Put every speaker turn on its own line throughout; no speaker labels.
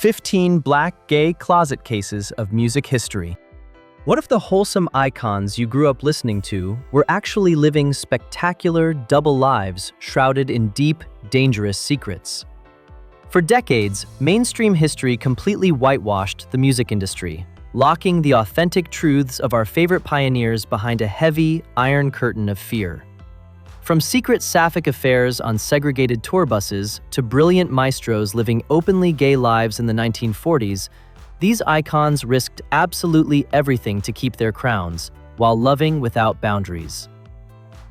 15 black gay closet cases of music history. What if the wholesome icons you grew up listening to were actually living spectacular double lives shrouded in deep, dangerous secrets? For decades, mainstream history completely whitewashed the music industry, locking the authentic truths of our favorite pioneers behind a heavy, iron curtain of fear. From secret sapphic affairs on segregated tour buses to brilliant maestros living openly gay lives in the 1940s, these icons risked absolutely everything to keep their crowns, while loving without boundaries.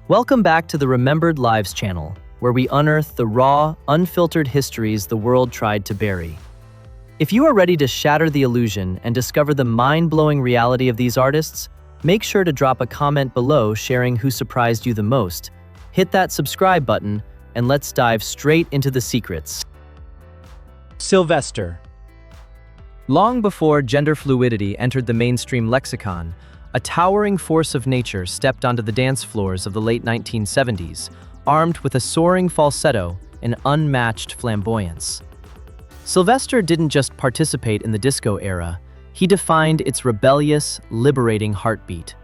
Welcome back to the Remembered Lives channel, where we unearth the raw, unfiltered histories the world tried to bury. If you are ready to shatter the illusion and discover the mind-blowing reality of these artists, make sure to drop a comment below sharing who surprised you the most. Hit that subscribe button, and let's dive straight into the secrets. Sylvester. Long before gender fluidity entered the mainstream lexicon, a towering force of nature stepped onto the dance floors of the late 1970s, armed with a soaring falsetto and unmatched flamboyance. Sylvester didn't just participate in the disco era, he defined its rebellious, liberating heartbeat.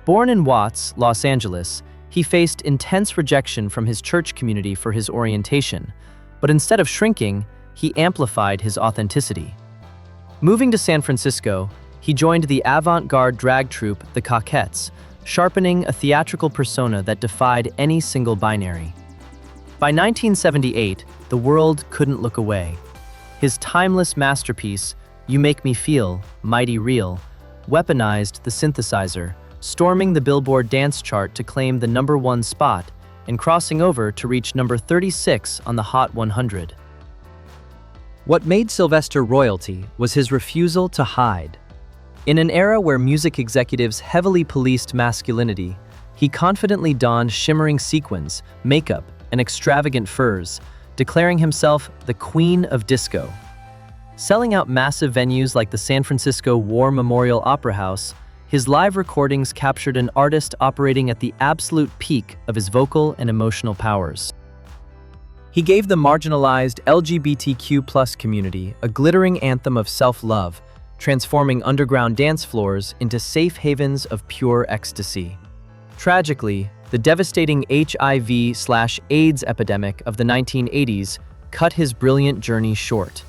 Born in Watts, Los Angeles, he faced intense rejection from his church community for his orientation, but instead of shrinking, he amplified his authenticity. Moving to San Francisco, he joined the avant-garde drag troupe The Coquettes, sharpening a theatrical persona that defied any single binary. By 1978, the world couldn't look away. His timeless masterpiece, You Make Me Feel, Mighty Real, weaponized the synthesizer, storming the Billboard dance chart to claim the #1 spot and crossing over to reach number 36 on the Hot 100. What made Sylvester royalty was his refusal to hide. In an era where music executives heavily policed masculinity, he confidently donned shimmering sequins, makeup, and extravagant furs, declaring himself the Queen of Disco. Selling out massive venues like the San Francisco War Memorial Opera House, his live recordings captured an artist operating at the absolute peak of his vocal and emotional powers. He gave the marginalized LGBTQ+ community a glittering anthem of self-love, transforming underground dance floors into safe havens of pure ecstasy. Tragically, the devastating HIV/AIDS epidemic of the 1980s cut his brilliant journey short.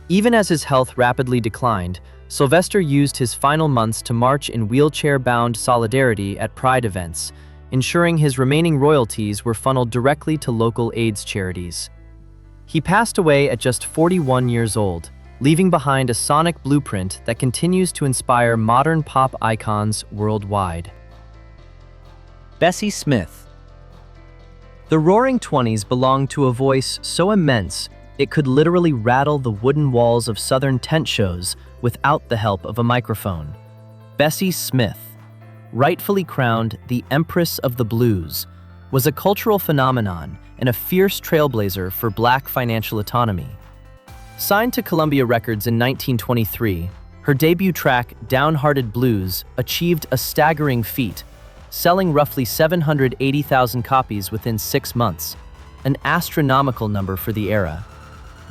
Even as his health rapidly declined, Sylvester used his final months to march in wheelchair-bound solidarity at Pride events, ensuring his remaining royalties were funneled directly to local AIDS charities. He passed away at just 41 years old, leaving behind a sonic blueprint that continues to inspire modern pop icons worldwide. Bessie Smith. The Roaring Twenties belonged to a voice so immense it could literally rattle the wooden walls of Southern tent shows without the help of a microphone. Bessie Smith, rightfully crowned the Empress of the Blues, was a cultural phenomenon and a fierce trailblazer for Black financial autonomy. Signed to Columbia Records in 1923, her debut track, Downhearted Blues, achieved a staggering feat, selling roughly 780,000 copies within 6 months, an astronomical number for the era.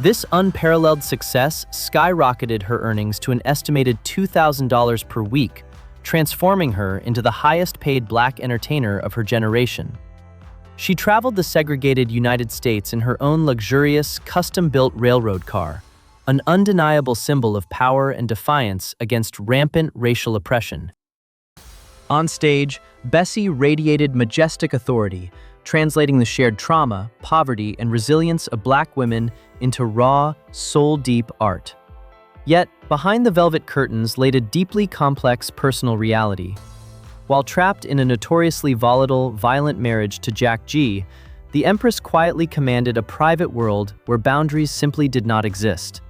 This unparalleled success skyrocketed her earnings to an estimated $2,000 per week, transforming her into the highest-paid Black entertainer of her generation. She traveled the segregated United States in her own luxurious, custom-built railroad car, an undeniable symbol of power and defiance against rampant racial oppression. On stage, Bessie radiated majestic authority, translating the shared trauma, poverty, and resilience of Black women into raw, soul-deep art. Yet, behind the velvet curtains laid a deeply complex personal reality. While trapped in a notoriously volatile, violent marriage to Jack G., the Empress quietly commanded a private world where boundaries simply did not exist.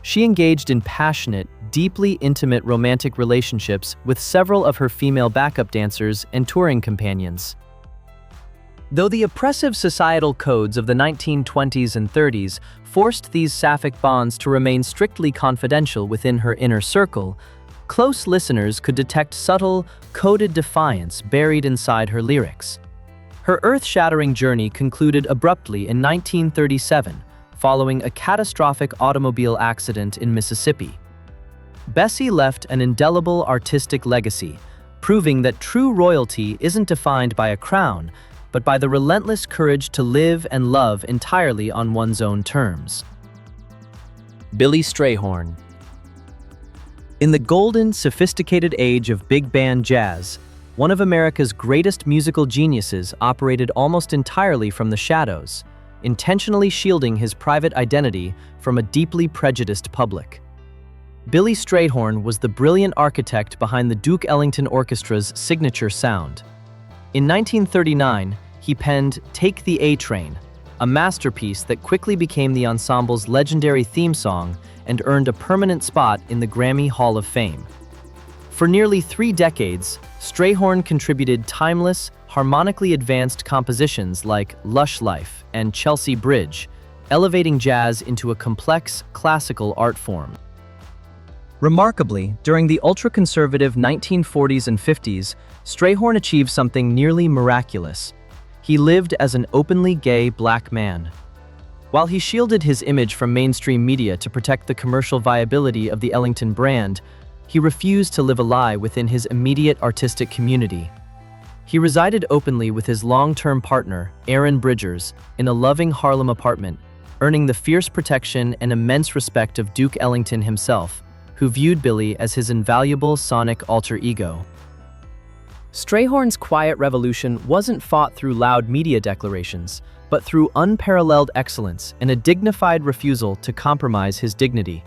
She engaged in passionate, deeply intimate romantic relationships with several of her female backup dancers and touring companions. Though the oppressive societal codes of the 1920s and 30s forced these sapphic bonds to remain strictly confidential within her inner circle, close listeners could detect subtle, coded defiance buried inside her lyrics. Her earth-shattering journey concluded abruptly in 1937, following a catastrophic automobile accident in Mississippi. Bessie left an indelible artistic legacy, proving that true royalty isn't defined by a crown, but by the relentless courage to live and love entirely on one's own terms. Billy Strayhorn. In the golden, sophisticated age of big band jazz, one of America's greatest musical geniuses operated almost entirely from the shadows, intentionally shielding his private identity from a deeply prejudiced public. Billy Strayhorn was the brilliant architect behind the Duke Ellington Orchestra's signature sound. In 1939, he penned "Take the A-Train," a masterpiece that quickly became the ensemble's legendary theme song and earned a permanent spot in the Grammy Hall of Fame. For nearly 3 decades, Strayhorn contributed timeless, harmonically advanced compositions like "Lush Life" and "Chelsea Bridge," elevating jazz into a complex, classical art form. Remarkably, during the ultra-conservative 1940s and 50s, Strayhorn achieved something nearly miraculous. He lived as an openly gay black man. While he shielded his image from mainstream media to protect the commercial viability of the Ellington brand, he refused to live a lie within his immediate artistic community. He resided openly with his long-term partner, Aaron Bridgers, in a loving Harlem apartment, earning the fierce protection and immense respect of Duke Ellington himself, who viewed Billy as his invaluable sonic alter ego. Strayhorn's quiet revolution wasn't fought through loud media declarations, but through unparalleled excellence and a dignified refusal to compromise his dignity.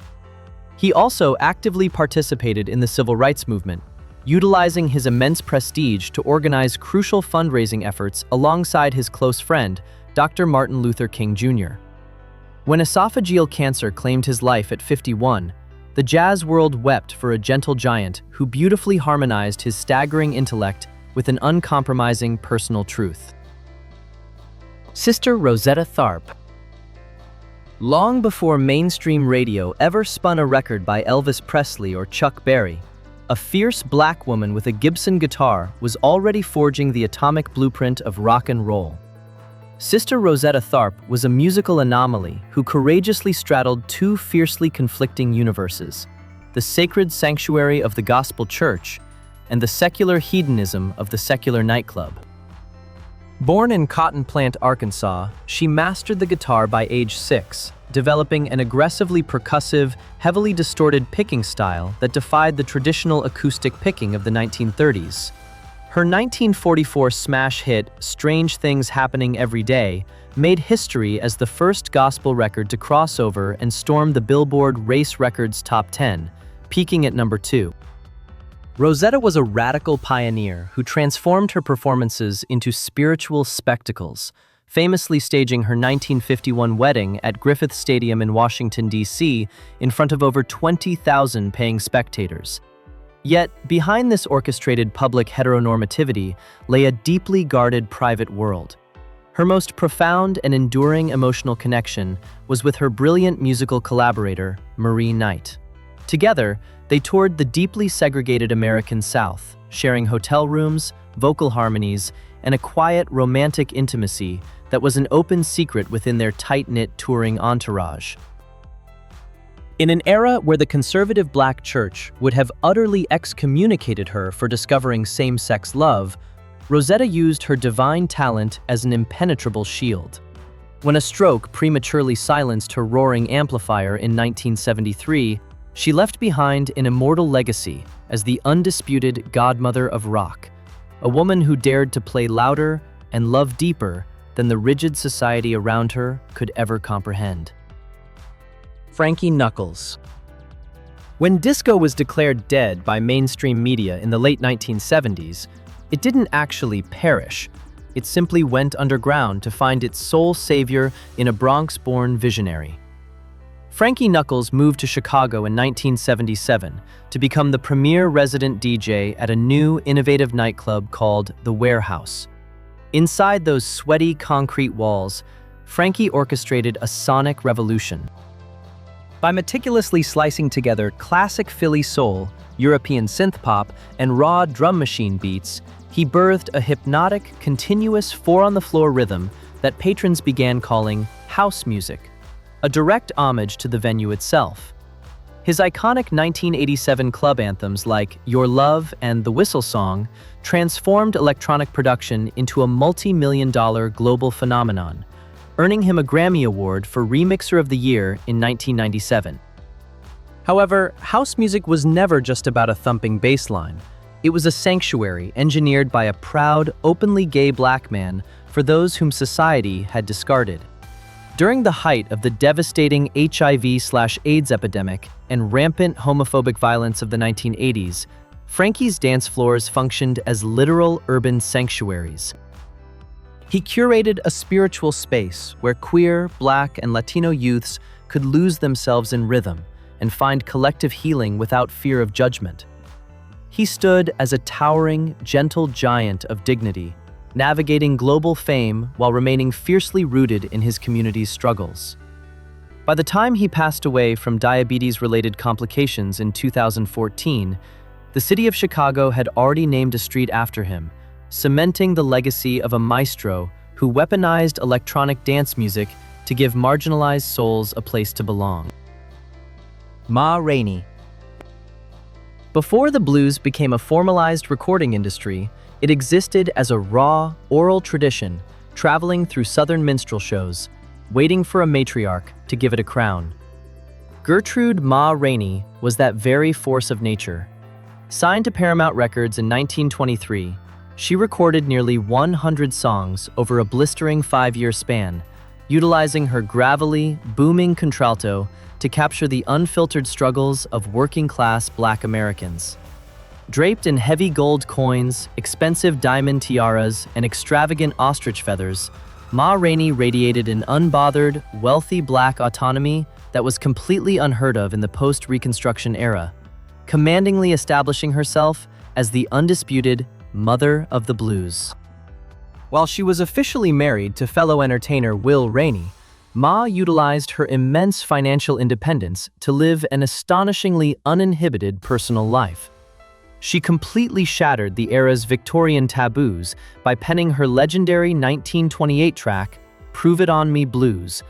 He also actively participated in the civil rights movement, utilizing his immense prestige to organize crucial fundraising efforts alongside his close friend, Dr. Martin Luther King Jr. When esophageal cancer claimed his life at 51, the jazz world wept for a gentle giant who beautifully harmonized his staggering intellect with an uncompromising personal truth. Sister Rosetta Tharpe. Long before mainstream radio ever spun a record by Elvis Presley or Chuck Berry, a fierce black woman with a Gibson guitar was already forging the atomic blueprint of rock and roll. Sister Rosetta Tharpe was a musical anomaly who courageously straddled 2 fiercely conflicting universes: the sacred sanctuary of the gospel church and the secular hedonism of the secular nightclub. Born in Cotton Plant, Arkansas, she mastered the guitar by age 6, developing an aggressively percussive, heavily distorted picking style that defied the traditional acoustic picking of the 1930s. Her 1944 smash hit, "Strange Things Happening Every Day," made history as the first gospel record to cross over and storm the Billboard Race Records Top 10, peaking at number 2. Rosetta was a radical pioneer who transformed her performances into spiritual spectacles, famously staging her 1951 wedding at Griffith Stadium in Washington, D.C., in front of over 20,000 paying spectators. Yet, behind this orchestrated public heteronormativity lay a deeply guarded private world. Her most profound and enduring emotional connection was with her brilliant musical collaborator, Marie Knight. Together, they toured the deeply segregated American South, sharing hotel rooms, vocal harmonies, and a quiet, romantic intimacy that was an open secret within their tight-knit touring entourage. In an era where the conservative black church would have utterly excommunicated her for discovering same-sex love, Rosetta used her divine talent as an impenetrable shield. When a stroke prematurely silenced her roaring amplifier in 1973, she left behind an immortal legacy as the undisputed godmother of rock, a woman who dared to play louder and love deeper than the rigid society around her could ever comprehend. Frankie Knuckles. When disco was declared dead by mainstream media in the late 1970s, it didn't actually perish. It simply went underground to find its sole savior in a Bronx-born visionary. Frankie Knuckles moved to Chicago in 1977 to become the premier resident DJ at a new, innovative nightclub called The Warehouse. Inside those sweaty concrete walls, Frankie orchestrated a sonic revolution. By meticulously slicing together classic Philly soul, European synth pop, and raw drum machine beats, he birthed a hypnotic, continuous 4-on-the-floor rhythm that patrons began calling house music. a direct homage to the venue itself. His iconic 1987 club anthems like Your Love and The Whistle Song transformed electronic production into a multi-million-dollar global phenomenon, earning him a Grammy Award for Remixer of the Year in 1997. However, house music was never just about a thumping bass line. It was a sanctuary engineered by a proud, openly gay black man for those whom society had discarded. During the height of the devastating HIV/AIDS epidemic and rampant homophobic violence of the 1980s, Frankie's dance floors functioned as literal urban sanctuaries. He curated a spiritual space where queer, Black, and Latino youths could lose themselves in rhythm and find collective healing without fear of judgment. He stood as a towering, gentle giant of dignity, navigating global fame while remaining fiercely rooted in his community's struggles. By the time he passed away from diabetes-related complications in 2014, the city of Chicago had already named a street after him, cementing the legacy of a maestro who weaponized electronic dance music to give marginalized souls a place to belong. Rainey. Before the blues became a formalized recording industry, it existed as a raw, oral tradition, traveling through southern minstrel shows, waiting for a matriarch to give it a crown. Gertrude Rainey was that very force of nature. Signed to Paramount Records in 1923, she recorded nearly 100 songs over a blistering 5-year span, utilizing her gravelly, booming contralto to capture the unfiltered struggles of working-class Black Americans. Draped in heavy gold coins, expensive diamond tiaras, and extravagant ostrich feathers, Rainey radiated an unbothered, wealthy Black autonomy that was completely unheard of in the post-Reconstruction era, commandingly establishing herself as the undisputed Mother of the Blues. While she was officially married to fellow entertainer Will Rainey, utilized her immense financial independence to live an astonishingly uninhibited personal life. She completely shattered the era's Victorian taboos by penning her legendary 1928 track, Prove It On Me Blues,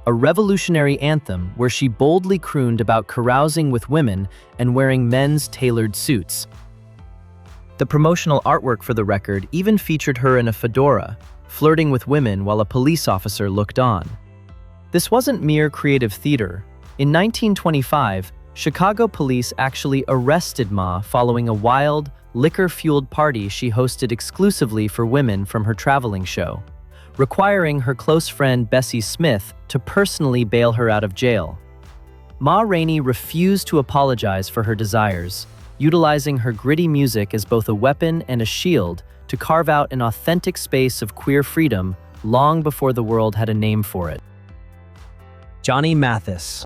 a revolutionary anthem where she boldly crooned about carousing with women and wearing men's tailored suits. The promotional artwork for the record even featured her in a fedora, flirting with women while a police officer looked on. This wasn't mere creative theater. In 1925, Chicago police actually arrested following a wild, liquor-fueled party she hosted exclusively for women from her traveling show, requiring her close friend Bessie Smith to personally bail her out of jail. Rainey refused to apologize for her desires, utilizing her gritty music as both a weapon and a shield to carve out an authentic space of queer freedom long before the world had a name for it. Mathis.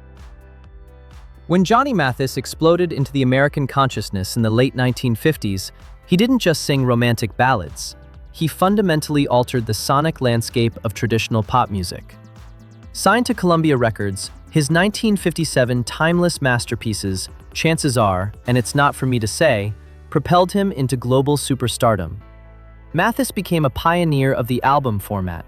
When Johnny Mathis exploded into the American consciousness in the late 1950s, he didn't just sing romantic ballads. He fundamentally altered the sonic landscape of traditional pop music. Signed to Columbia Records, his 1957 timeless masterpieces, Chances Are and It's Not For Me to Say, propelled him into global superstardom. Mathis became a pioneer of the album format.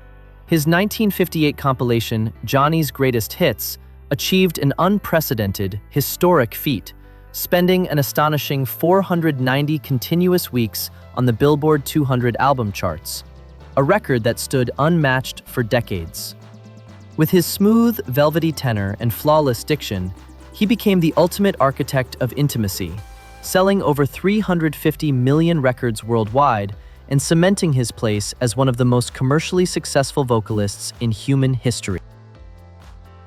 His 1958 compilation, Johnny's Greatest Hits, achieved an unprecedented, historic feat, spending an astonishing 490 continuous weeks on the Billboard 200 album charts, a record that stood unmatched for decades. With his smooth, velvety tenor and flawless diction, he became the ultimate architect of intimacy, selling over 350 million records worldwide and cementing his place as one of the most commercially successful vocalists in human history.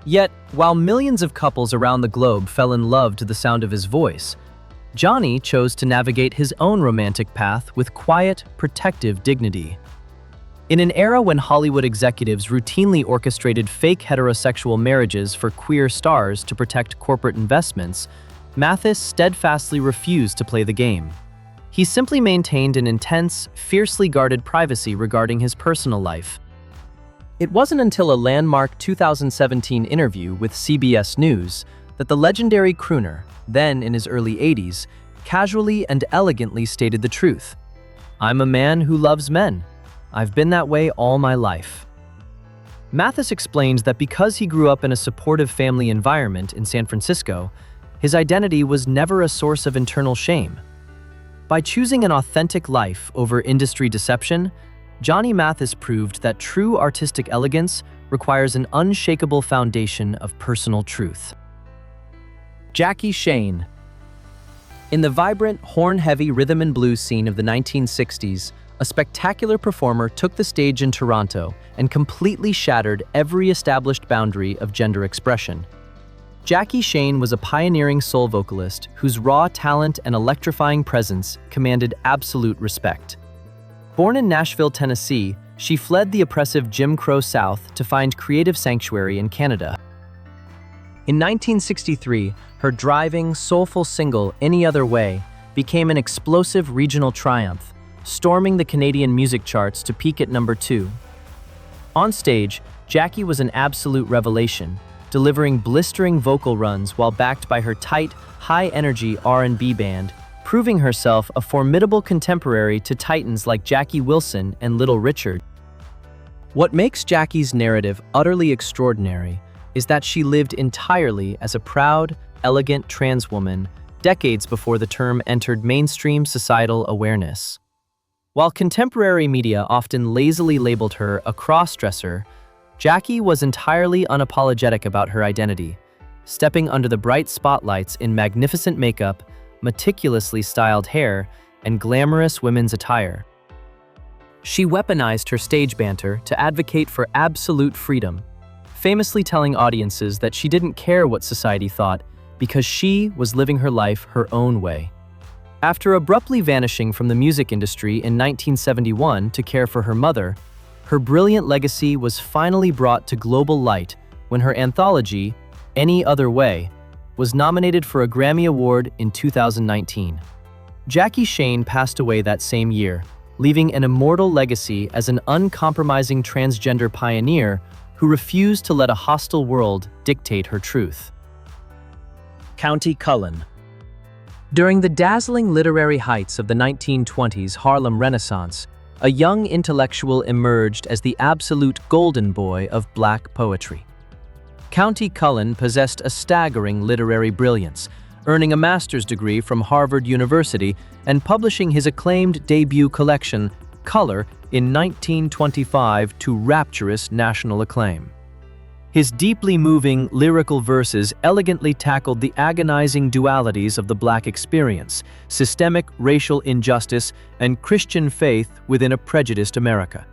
Yet, while millions of couples around the globe fell in love to the sound of his voice, Johnny chose to navigate his own romantic path with quiet, protective dignity. In an era when Hollywood executives routinely orchestrated fake heterosexual marriages for queer stars to protect corporate investments, Mathis steadfastly refused to play the game. He simply maintained an intense, fiercely guarded privacy regarding his personal life. It wasn't until a landmark 2017 interview with CBS News that the legendary crooner, then in his early 80s, casually and elegantly stated the truth. "I'm a man who loves men. I've been that way all my life." Mathis explains that because he grew up in a supportive family environment in San Francisco, his identity was never a source of internal shame. By choosing an authentic life over industry deception, Johnny Mathis proved that true artistic elegance requires an unshakable foundation of personal truth. Jackie Shane. In the vibrant, horn-heavy rhythm and blues scene of the 1960s, a spectacular performer took the stage in Toronto and completely shattered every established boundary of gender expression. Jackie Shane was a pioneering soul vocalist whose raw talent and electrifying presence commanded absolute respect. Born in Nashville, Tennessee, she fled the oppressive Jim Crow South to find creative sanctuary in Canada. In 1963, her driving, soulful single, Any Other Way, became an explosive regional triumph, storming the Canadian music charts to peak at number 2. On stage, Jackie was an absolute revelation, delivering blistering vocal runs while backed by her tight, high-energy R&B band, proving herself a formidable contemporary to titans like Jackie Wilson and Little Richard. What makes Jackie's narrative utterly extraordinary is that she lived entirely as a proud, elegant trans woman decades before the term entered mainstream societal awareness. While contemporary media often lazily labeled her a cross-dresser, Jackie was entirely unapologetic about her identity, stepping under the bright spotlights in magnificent makeup, meticulously styled hair, and glamorous women's attire. She weaponized her stage banter to advocate for absolute freedom, famously telling audiences that she didn't care what society thought because she was living her life her own way. After abruptly vanishing from the music industry in 1971 to care for her mother, her brilliant legacy was finally brought to global light when her anthology, Any Other Way, was nominated for a Grammy Award in 2019. Jackie Shane passed away that same year, leaving an immortal legacy as an uncompromising transgender pioneer who refused to let a hostile world dictate her truth. Countee Cullen. During the dazzling literary heights of the 1920s Harlem Renaissance, a young intellectual emerged as the absolute golden boy of black poetry. Countee Cullen possessed a staggering literary brilliance, earning a master's degree from Harvard University and publishing his acclaimed debut collection, Color, in 1925 to rapturous national acclaim. His deeply moving, lyrical verses elegantly tackled the agonizing dualities of the black experience, systemic racial injustice, and Christian faith within a prejudiced America.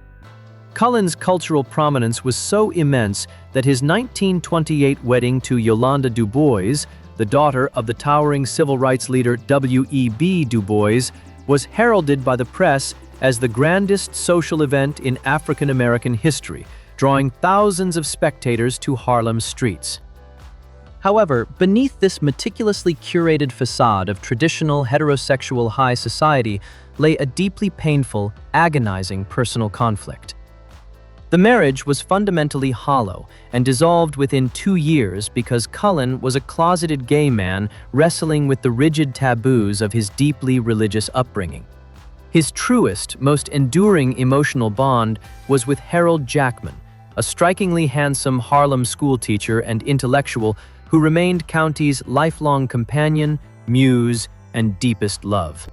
Cullen's cultural prominence was so immense that his 1928 wedding to Yolanda Du Bois, the daughter of the towering civil rights leader W.E.B. Du Bois, was heralded by the press as the grandest social event in African American history, drawing thousands of spectators to Harlem's streets. However, beneath this meticulously curated facade of traditional heterosexual high society lay a deeply painful, agonizing personal conflict. The marriage was fundamentally hollow and dissolved within 2 years because Cullen was a closeted gay man wrestling with the rigid taboos of his deeply religious upbringing. His truest, most enduring emotional bond was with Harold Jackman, a strikingly handsome Harlem schoolteacher and intellectual who remained Countee's lifelong companion, muse, and deepest love.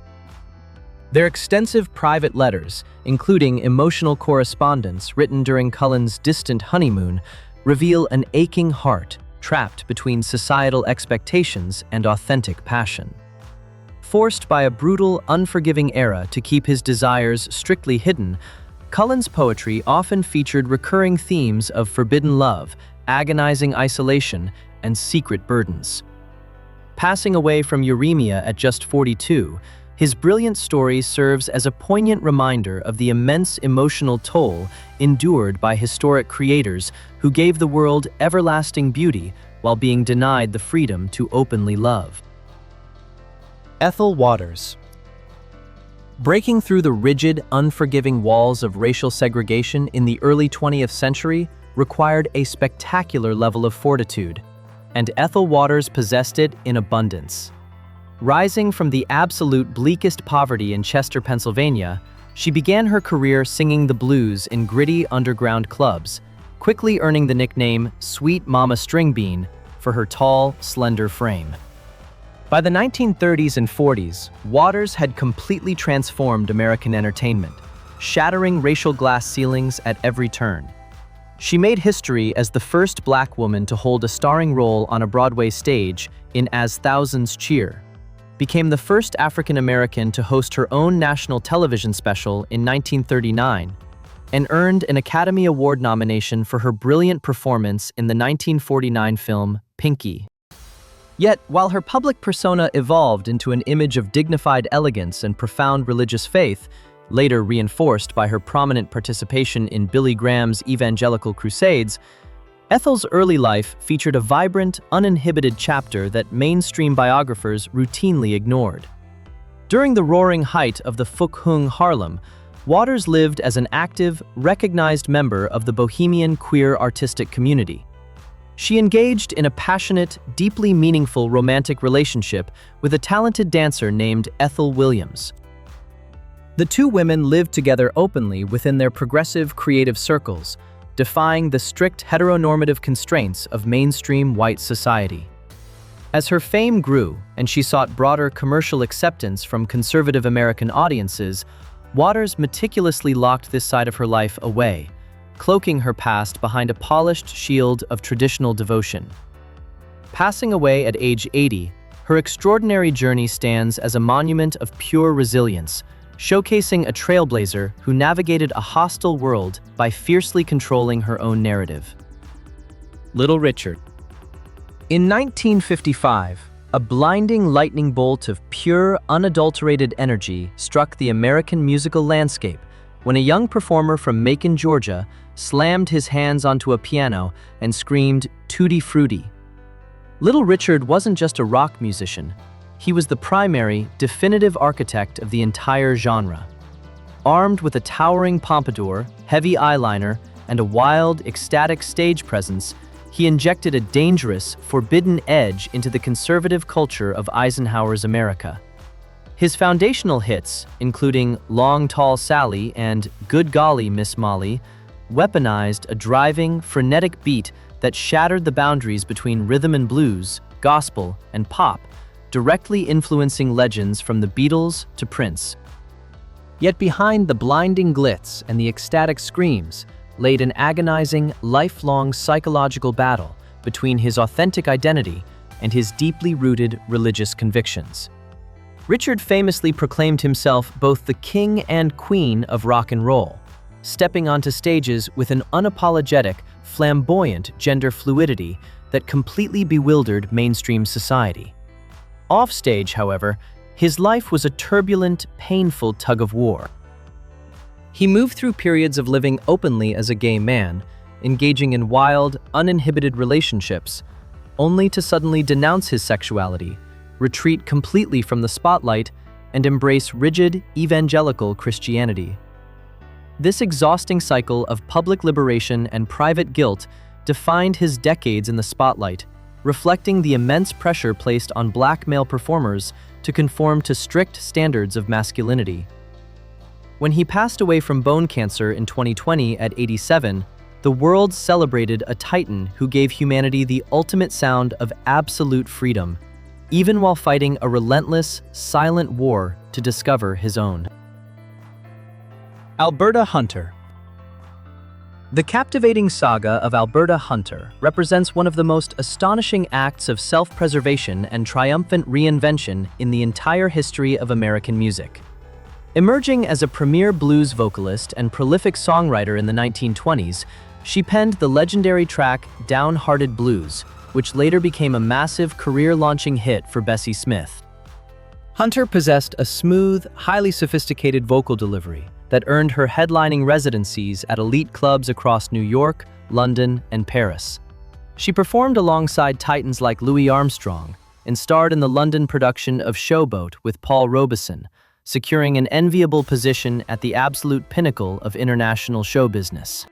Their extensive private letters, including emotional correspondence written during Cullen's distant honeymoon, reveal an aching heart trapped between societal expectations and authentic passion. Forced by a brutal, unforgiving era to keep his desires strictly hidden, Cullen's poetry often featured recurring themes of forbidden love, agonizing isolation, and secret burdens. Passing away from uremia at just 42, his brilliant story serves as a poignant reminder of the immense emotional toll endured by historic creators who gave the world everlasting beauty while being denied the freedom to openly love. Ethel Waters. Breaking through the rigid, unforgiving walls of racial segregation in the early 20th century required a spectacular level of fortitude, and Ethel Waters possessed it in abundance. Rising from the absolute bleakest poverty in Chester, Pennsylvania, she began her career singing the blues in gritty underground clubs, quickly earning the nickname Sweet Mama Stringbean for her tall, slender frame. By the 1930s and 40s, Waters had completely transformed American entertainment, shattering racial glass ceilings at every turn. She made history as the first Black woman to hold a starring role on a Broadway stage in As Thousands Cheer, became the first African American to host her own national television special in 1939, and earned an Academy Award nomination for her brilliant performance in the 1949 film Pinky. Yet, while her public persona evolved into an image of dignified elegance and profound religious faith, later reinforced by her prominent participation in Billy Graham's evangelical crusades, Ethel's early life featured a vibrant, uninhibited chapter that mainstream biographers routinely ignored. During the roaring height of the Phúc Hưng Harlem, Waters lived as an active, recognized member of the bohemian queer artistic community. She engaged in a passionate, deeply meaningful romantic relationship with a talented dancer named Ethel Williams. The two women lived together openly within their progressive creative circles, defying the strict heteronormative constraints of mainstream white society. As her fame grew and she sought broader commercial acceptance from conservative American audiences, Waters meticulously locked this side of her life away, cloaking her past behind a polished shield of traditional devotion. Passing away at age 80, her extraordinary journey stands as a monument of pure resilience, showcasing a trailblazer who navigated a hostile world by fiercely controlling her own narrative. Little Richard. In 1955, a blinding lightning bolt of pure, unadulterated energy struck the American musical landscape when a young performer from Macon, Georgia, slammed his hands onto a piano and screamed, "Tutti Frutti." Little Richard wasn't just a rock musician. He was the primary, definitive architect of the entire genre. Armed with a towering pompadour, heavy eyeliner, and a wild, ecstatic stage presence, he injected a dangerous, forbidden edge into the conservative culture of Eisenhower's America. His foundational hits, including Long Tall Sally and Good Golly, Miss Molly, weaponized a driving, frenetic beat that shattered the boundaries between rhythm and blues, gospel, and pop, directly influencing legends from the Beatles to Prince. Yet behind the blinding glitz and the ecstatic screams laid an agonizing, lifelong psychological battle between his authentic identity and his deeply rooted religious convictions. Richard famously proclaimed himself both the king and queen of rock and roll, stepping onto stages with an unapologetic, flamboyant gender fluidity that completely bewildered mainstream society. Offstage, however, his life was a turbulent, painful tug-of-war. He moved through periods of living openly as a gay man, engaging in wild, uninhibited relationships, only to suddenly denounce his sexuality, retreat completely from the spotlight, and embrace rigid, evangelical Christianity. This exhausting cycle of public liberation and private guilt defined his decades in the spotlight, reflecting the immense pressure placed on Black male performers to conform to strict standards of masculinity. When he passed away from bone cancer in 2020 at 87, the world celebrated a titan who gave humanity the ultimate sound of absolute freedom, even while fighting a relentless, silent war to discover his own. Alberta Hunter. The captivating saga of Alberta Hunter represents one of the most astonishing acts of self-preservation and triumphant reinvention in the entire history of American music. Emerging as a premier blues vocalist and prolific songwriter in the 1920s, she penned the legendary track Downhearted Blues, which later became a massive career-launching hit for Bessie Smith. Hunter possessed a smooth, highly sophisticated vocal delivery that earned her headlining residencies at elite clubs across New York, London, and Paris. She performed alongside titans like Louis Armstrong and starred in the London production of Showboat with Paul Robeson, securing an enviable position at the absolute pinnacle of international show business.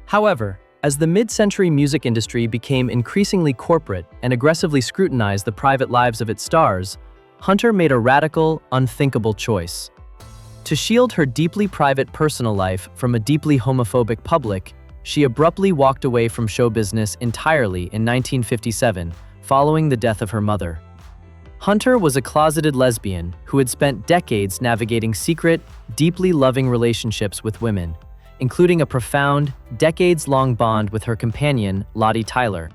However, as the mid-century music industry became increasingly corporate and aggressively scrutinized the private lives of its stars, Hunter made a radical, unthinkable choice. To shield her deeply private personal life from a deeply homophobic public, she abruptly walked away from show business entirely in 1957, following the death of her mother. Hunter was a closeted lesbian who had spent decades navigating secret, deeply loving relationships with women, including a profound, decades-long bond with her companion, Lottie Tyler.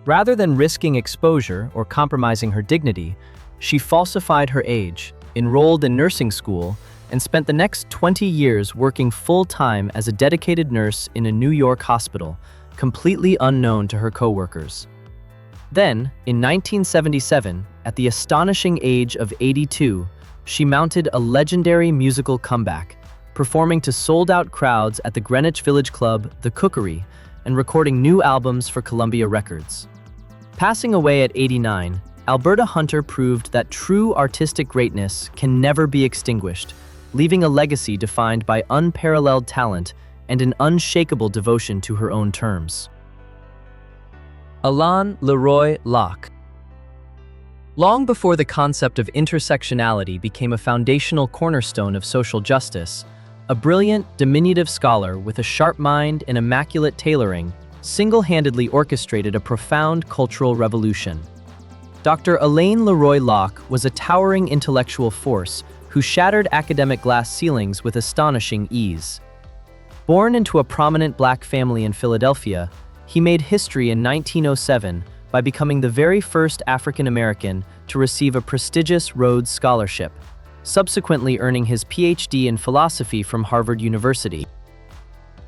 Rather than risking exposure or compromising her dignity, she falsified her age, enrolled in nursing school, and spent the next 20 years working full-time as a dedicated nurse in a New York hospital, completely unknown to her coworkers. Then, in 1977, at the astonishing age of 82, she mounted a legendary musical comeback, performing to sold-out crowds at the Greenwich Village club, The Cookery, and recording new albums for Columbia Records. Passing away at 89, Alberta Hunter proved that true artistic greatness can never be extinguished, leaving a legacy defined by unparalleled talent and an unshakable devotion to her own terms. Alain, LeRoy, Locke. Long before the concept of intersectionality became a foundational cornerstone of social justice, a brilliant, diminutive scholar with a sharp mind and immaculate tailoring single-handedly orchestrated a profound cultural revolution. Dr. Alain LeRoy Locke was a towering intellectual force who shattered academic glass ceilings with astonishing ease. Born into a prominent black family in Philadelphia, he made history in 1907 by becoming the very first African American to receive a prestigious Rhodes Scholarship, subsequently earning his PhD in philosophy from Harvard University.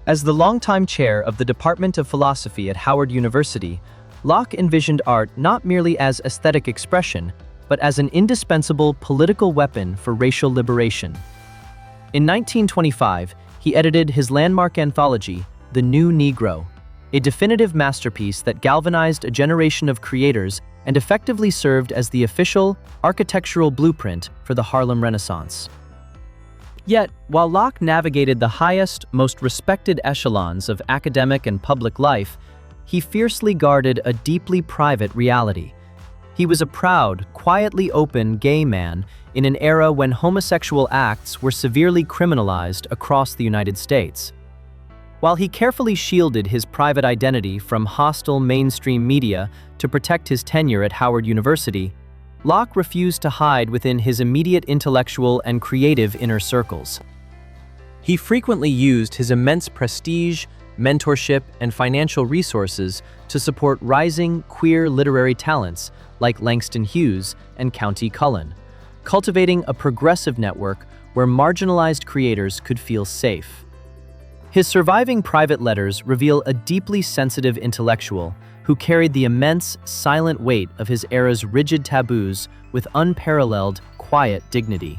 As the longtime chair of the Department of Philosophy at Howard University, Locke envisioned art not merely as aesthetic expression, but as an indispensable political weapon for racial liberation. In 1925, he edited his landmark anthology, The New Negro, a definitive masterpiece that galvanized a generation of creators and effectively served as the official architectural blueprint for the Harlem Renaissance. Yet, while Locke navigated the highest, most respected echelons of academic and public life, he fiercely guarded a deeply private reality. He was a proud, quietly open gay man in an era when homosexual acts were severely criminalized across the United States. While he carefully shielded his private identity from hostile mainstream media to protect his tenure at Howard University, Locke refused to hide within his immediate intellectual and creative inner circles. He frequently used his immense prestige, mentorship, and financial resources to support rising queer literary talents like Langston Hughes and Countee Cullen, cultivating a progressive network where marginalized creators could feel safe. His surviving private letters reveal a deeply sensitive intellectual who carried the immense, silent weight of his era's rigid taboos with unparalleled, quiet dignity.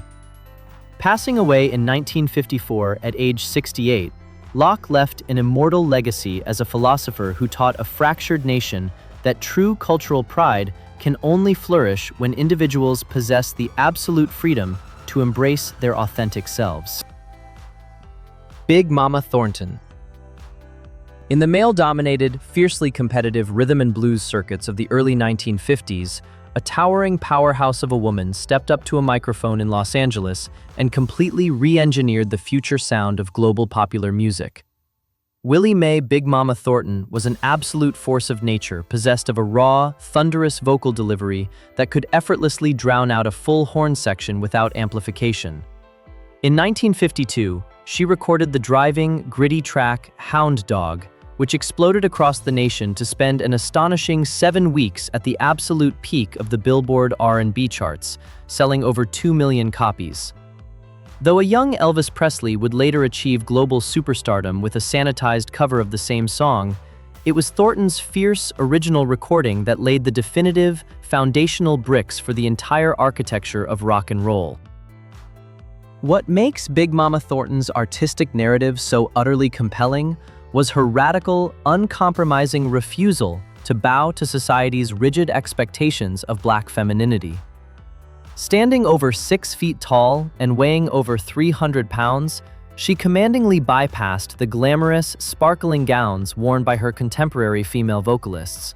Passing away in 1954 at age 68, Locke left an immortal legacy as a philosopher who taught a fractured nation that true cultural pride can only flourish when individuals possess the absolute freedom to embrace their authentic selves. Big Mama Thornton. In the male-dominated, fiercely competitive rhythm and blues circuits of the early 1950s, a towering powerhouse of a woman stepped up to a microphone in Los Angeles and completely re-engineered the future sound of global popular music. Willie Mae Big Mama Thornton was an absolute force of nature, possessed of a raw, thunderous vocal delivery that could effortlessly drown out a full horn section without amplification. In 1952, she recorded the driving, gritty track Hound Dog, which exploded across the nation to spend an astonishing 7 weeks at the absolute peak of the Billboard R&B charts, selling over 2 million copies. Though a young Elvis Presley would later achieve global superstardom with a sanitized cover of the same song, it was Thornton's fierce, original recording that laid the definitive, foundational bricks for the entire architecture of rock and roll. What makes Big Mama Thornton's artistic narrative so utterly compelling was her radical, uncompromising refusal to bow to society's rigid expectations of black femininity. Standing over 6 feet tall and weighing over 300 pounds, she commandingly bypassed the glamorous, sparkling gowns worn by her contemporary female vocalists.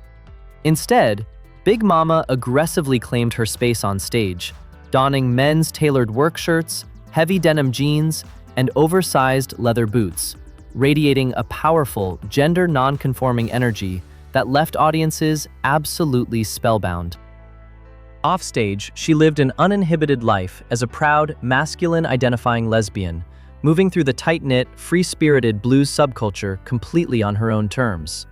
Instead, Big Mama aggressively claimed her space on stage, donning men's tailored work shirts, heavy denim jeans, and oversized leather boots, radiating a powerful, gender-non-conforming energy that left audiences absolutely spellbound. Offstage, she lived an uninhibited life as a proud, masculine-identifying lesbian, moving through the tight-knit, free-spirited blues subculture completely on her own terms.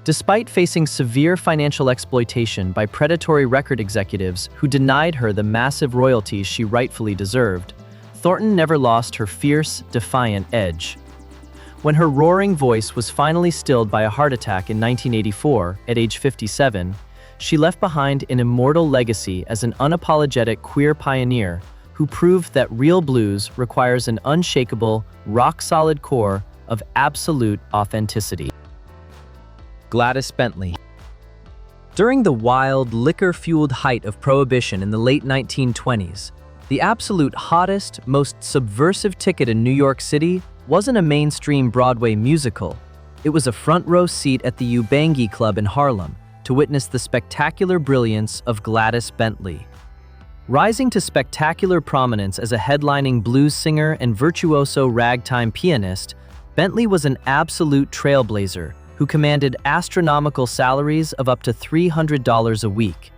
Despite facing severe financial exploitation by predatory record executives who denied her the massive royalties she rightfully deserved, Thornton never lost her fierce, defiant edge. When her roaring voice was finally stilled by a heart attack in 1984, at age 57, she left behind an immortal legacy as an unapologetic queer pioneer who proved that real blues requires an unshakable, rock-solid core of absolute authenticity. Gladys Bentley. During the wild, liquor-fueled height of Prohibition in the late 1920s, the absolute hottest, most subversive ticket in New York City wasn't a mainstream Broadway musical. It was a front-row seat at the Ubangi Club in Harlem to witness the spectacular brilliance of Gladys Bentley. Rising to spectacular prominence as a headlining blues singer and virtuoso ragtime pianist, Bentley was an absolute trailblazer who commanded astronomical salaries of up to $300 a week.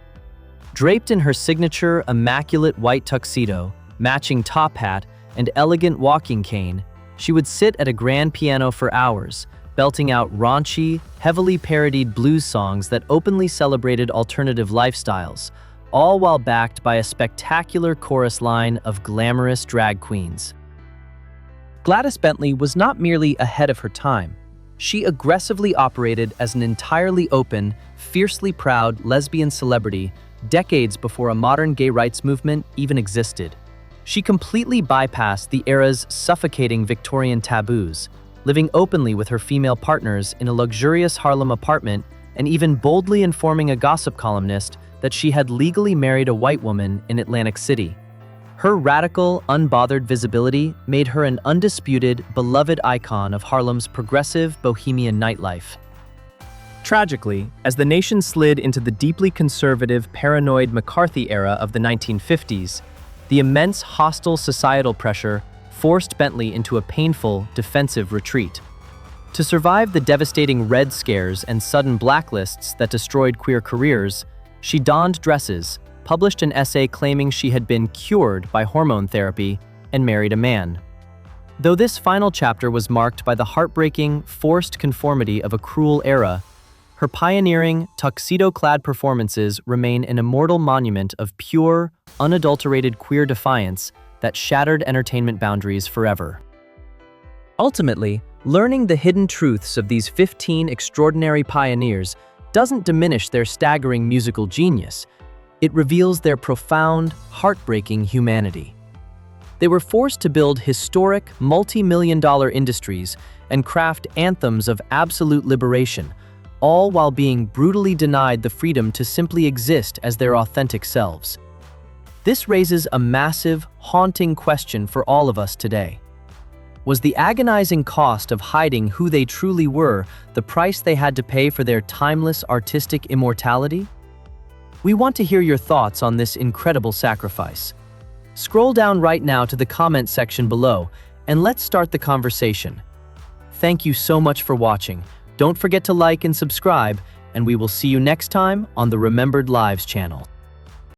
Draped in her signature immaculate white tuxedo, matching top hat, and elegant walking cane, she would sit at a grand piano for hours, belting out raunchy, heavily parodied blues songs that openly celebrated alternative lifestyles, all while backed by a spectacular chorus line of glamorous drag queens. Gladys Bentley was not merely ahead of her time. She aggressively operated as an entirely open, fiercely proud lesbian celebrity decades before a modern gay rights movement even existed. She completely bypassed the era's suffocating Victorian taboos, living openly with her female partners in a luxurious Harlem apartment and even boldly informing a gossip columnist that she had legally married a white woman in Atlantic City. Her radical, unbothered visibility made her an undisputed, beloved icon of Harlem's progressive, bohemian nightlife. Tragically, as the nation slid into the deeply conservative, paranoid McCarthy era of the 1950s, the immense hostile societal pressure forced Bentley into a painful, defensive retreat. To survive the devastating Red Scares and sudden blacklists that destroyed queer careers, she donned dresses, published an essay claiming she had been cured by hormone therapy, and married a man. Though this final chapter was marked by the heartbreaking, forced conformity of a cruel era, her pioneering, tuxedo-clad performances remain an immortal monument of pure, unadulterated queer defiance that shattered entertainment boundaries forever. Ultimately, learning the hidden truths of these 15 extraordinary pioneers doesn't diminish their staggering musical genius. It reveals their profound, heartbreaking humanity. They were forced to build historic, multi-million-dollar industries and craft anthems of absolute liberation, all while being brutally denied the freedom to simply exist as their authentic selves. This raises a massive, haunting question for all of us today. Was the agonizing cost of hiding who they truly were the price they had to pay for their timeless artistic immortality? We want to hear your thoughts on this incredible sacrifice. Scroll down right now to the comment section below, and let's start the conversation. Thank you so much for watching. Don't forget to like and subscribe, and we will see you next time on the Remembered Lives channel.